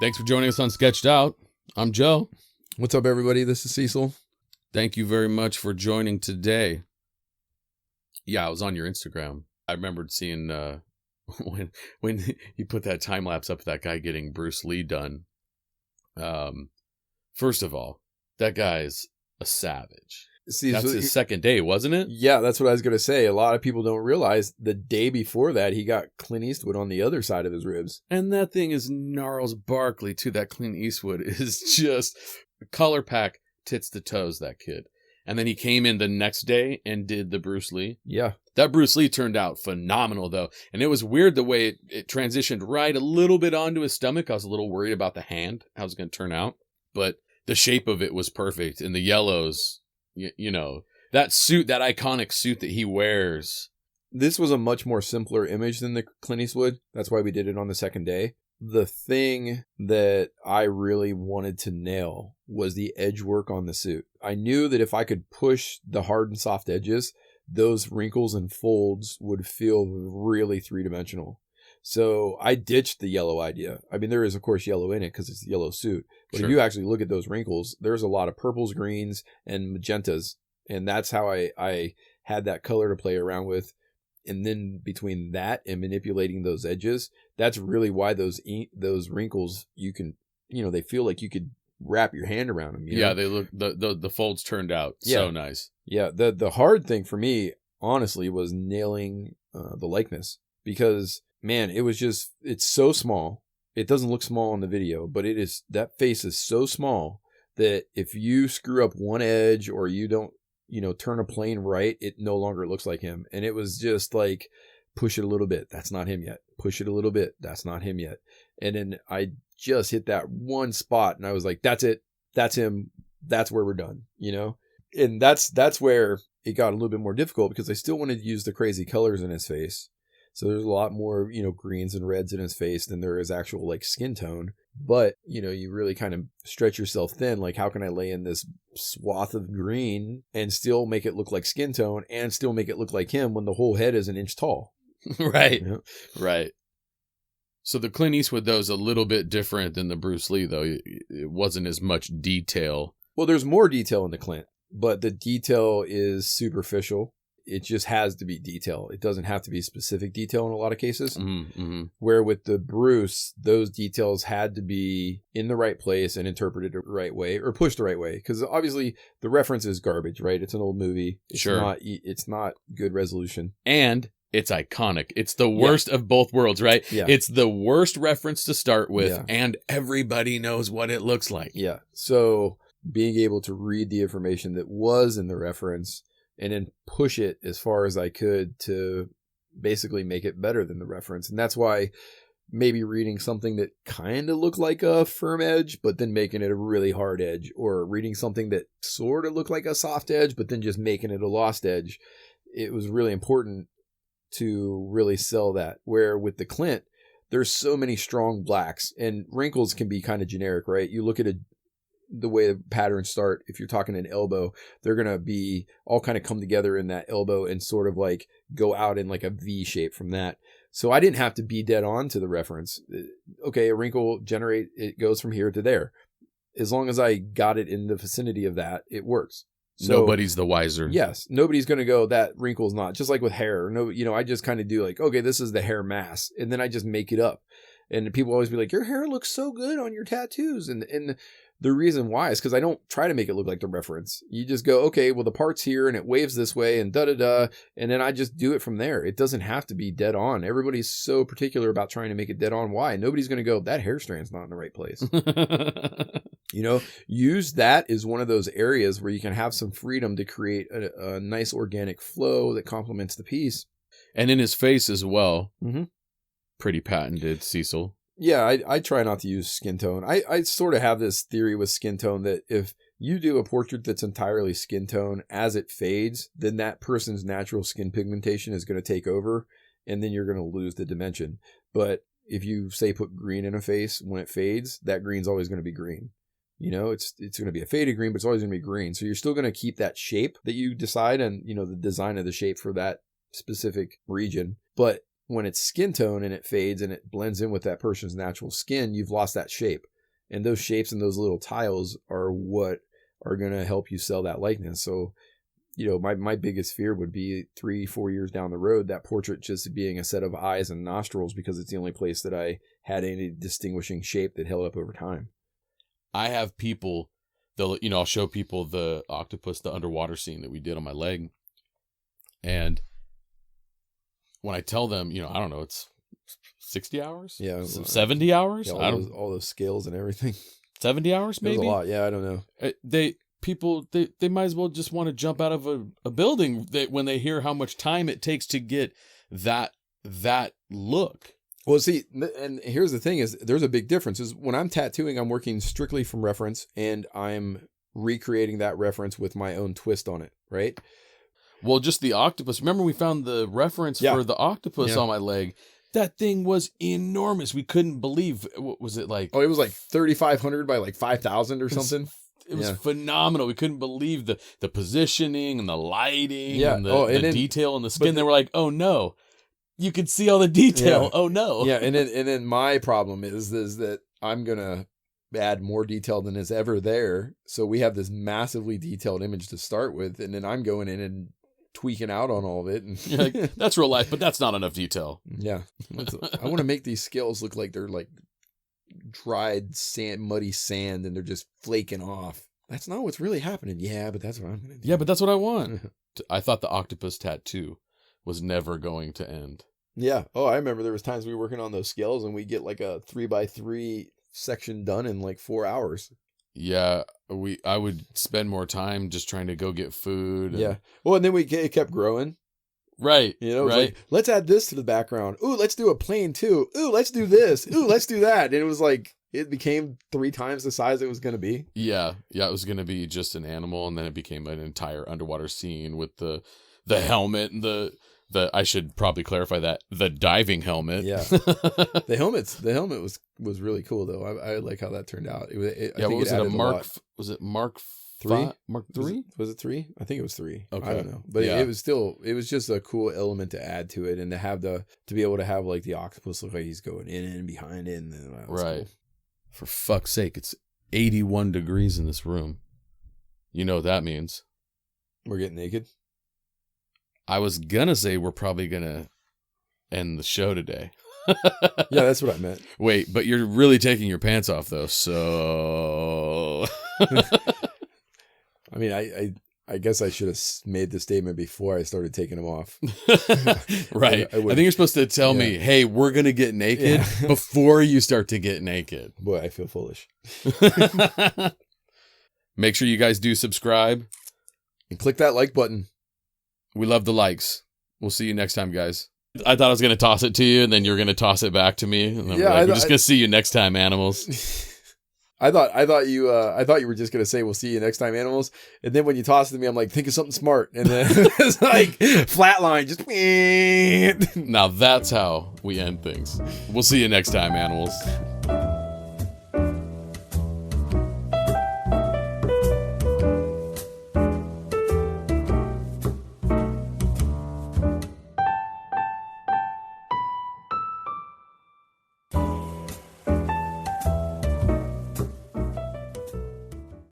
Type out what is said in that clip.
Thanks for joining us on Sketched Out. I'm Joe. What's up, everybody? This is Cecil. Thank you very much for joining today. Yeah, I was on your Instagram. I remembered seeing when you put that time lapse up of that guy getting Bruce Lee done. First of all, that guy's a savage. See, That's his second day, wasn't it? Yeah, that's what I was going to say. A lot of people don't realize the day before that, he got Clint Eastwood on the other side of his ribs. And that thing is gnarls Barkley, too. That Clint Eastwood is just color pack, tits to toes, that kid. And then he came in the next day and did the Bruce Lee. Yeah. That Bruce Lee turned out phenomenal, though. And it was weird the way it transitioned right a little bit onto his stomach. I was a little worried about the hand, how it was going to turn out. But the shape of it was perfect. And the yellows, you know, that suit, that iconic suit that he wears. This was a much more simpler image than the Clint Eastwood. That's why we did it on the second day. The thing that I really wanted to nail was the edge work on the suit. I knew that if I could push the hard and soft edges, those wrinkles and folds would feel really three-dimensional. So I ditched the yellow idea. I mean, there is, of course, yellow in it because it's the yellow suit. But Sure. If you actually look at those wrinkles, there's a lot of purples, greens, and magentas. And that's how I had that color to play around with. And then between that and manipulating those edges, that's really why those wrinkles, you can, they feel like you could wrap your hand around them. Yeah, they look, the folds turned out so nice. Yeah, the hard thing for me, honestly, was nailing the likeness. Because, man, it's so small. It doesn't look small in the video, but that face is so small that if you screw up one edge or you don't, turn a plane right, it no longer looks like him. And it was just like, push it a little bit. That's not him yet. Push it a little bit. That's not him yet. And then I just hit that one spot and I was like, that's it. That's him. That's where we're done, And that's where it got a little bit more difficult because I still wanted to use the crazy colors in his face. So there's a lot more, greens and reds in his face than there is actual like skin tone. But, you really kind of stretch yourself thin. Like, how can I lay in this swath of green and still make it look like skin tone and still make it look like him when the whole head is an inch tall? Right. Right. So the Clint Eastwood, though, is a little bit different than the Bruce Lee, though. It wasn't as much detail. Well, there's more detail in the Clint, but the detail is superficial. It just has to be detail. It doesn't have to be specific detail in a lot of cases. Mm-hmm. Where with the Bruce, those details had to be in the right place and interpreted the right way or pushed the right way. Because obviously the reference is garbage, right? It's an old movie. It's not good resolution. And it's iconic. It's the worst of both worlds, right? Yeah. It's the worst reference to start with, and everybody knows what it looks like. Yeah. So being able to read the information that was in the reference and then push it as far as I could to basically make it better than the reference. And that's why maybe reading something that kind of looked like a firm edge, but then making it a really hard edge, or reading something that sort of looked like a soft edge, but then just making it a lost edge. It was really important to really sell that. Where with the Clint, there's so many strong blacks, and wrinkles can be kind of generic, right? You look at the way the patterns start, if you're talking an elbow, they're going to be all kind of come together in that elbow and sort of like go out in like a V shape from that. So I didn't have to be dead on to the reference. Okay, a wrinkle it goes from here to there. As long as I got it in the vicinity of that, it works. So, nobody's the wiser. Yes. Nobody's going to go, that wrinkle's not. Just like with hair. No, I just kind of do like, okay, this is the hair mass. And then I just make it up. And people always be like, your hair looks so good on your tattoos. And the reason why is because I don't try to make it look like the reference. You just go, okay, well, the part's here and it waves this way and da-da-da. And then I just do it from there. It doesn't have to be dead on. Everybody's so particular about trying to make it dead on. Why? Nobody's going to go, that hair strand's not in the right place. Use that as one of those areas where you can have some freedom to create a nice organic flow that complements the piece. And in his face as well. Mm-hmm. Pretty patented, Cecil. Yeah, I try not to use skin tone. I sort of have this theory with skin tone that if you do a portrait that's entirely skin tone, as it fades, then that person's natural skin pigmentation is going to take over, and then you're going to lose the dimension. But if you, say, put green in a face, when it fades, that green's always going to be green. It's going to be a faded green, but it's always going to be green. So you're still going to keep that shape that you decide and, the design of the shape for that specific region. But when it's skin tone and it fades and it blends in with that person's natural skin, you've lost that shape. And those shapes and those little tiles are what are going to help you sell that likeness. So, my biggest fear would be 3-4 years down the road, that portrait just being a set of eyes and nostrils because it's the only place that I had any distinguishing shape that held up over time. I have people, I'll show people the octopus, the underwater scene that we did on my leg. And when I tell them, I don't know, it's 60 hours? Yeah. 70 hours? Yeah, all those scales and everything. 70 hours, maybe? It was a lot. Yeah, I don't know. They might as well just want to jump out of a building when they hear how much time it takes to get that look. Well, see, and here's the thing is there's a big difference is when I'm tattooing, I'm working strictly from reference and I'm recreating that reference with my own twist on it. Right. Well, just the octopus. Remember we found the reference for the octopus on my leg. That thing was enormous. We couldn't believe, what was it like? Oh, it was like 3,500 by like 5,000 or something. It was phenomenal. We couldn't believe the positioning and the lighting and the detail in the skin. They were like, oh no, you could see all the detail. Yeah. Oh no. Yeah. And then my problem is that I'm going to add more detail than is ever there. So we have this massively detailed image to start with. And then I'm going in and tweaking out on all of it. And you're like, that's real life, but that's not enough detail. Yeah. I want to make these scales look like they're like dried sand, muddy sand, and they're just flaking off. That's not what's really happening. Yeah, but that's what I'm going to do. Yeah, but that's what I want. I thought the octopus tattoo was never going to end. Yeah. Oh, I remember there was times we were working on those scales and we get like a 3x3 section done in like 4 hours. Yeah, I would spend more time just trying to go get food. Yeah. Well, and then it kept growing. Right. Right. Like, let's add this to the background. Ooh, let's do a plane too. Ooh, let's do this. Ooh, let's do that. And it was like, it became 3 times the size it was going to be. Yeah. Yeah. It was going to be just an animal. And then it became an entire underwater scene with the helmet and the I should probably clarify that the diving helmet. Yeah. The helmet was really cool though. I like how that turned out. Was it Mark 3? Mark 3? Was it 3? I think it was 3. Okay. I don't know. But it was just a cool element to add to it and to be able to have like the octopus look like he's going in and behind it. And that was right. Cool. For fuck's sake, it's 81 degrees in this room. You know what that means. We're getting naked. I was gonna say we're probably gonna end the show today. Yeah, that's what I meant. Wait, but you're really taking your pants off though, so I mean, I guess I should have made the statement before I started taking them off. Right. I think you're supposed to tell me, hey, we're gonna get naked before you start to get naked. Boy, I feel foolish. Make sure you guys do subscribe and click that like button. We love the likes. We'll see you next time, guys. I thought I was going to toss it to you, and then you're going to toss it back to me. And we're just going to see you next time, animals. I thought you were just going to say, we'll see you next time, animals. And then when you toss it to me, I'm like, think of something smart. And then it's like flatline, just. Now that's how we end things. We'll see you next time, animals.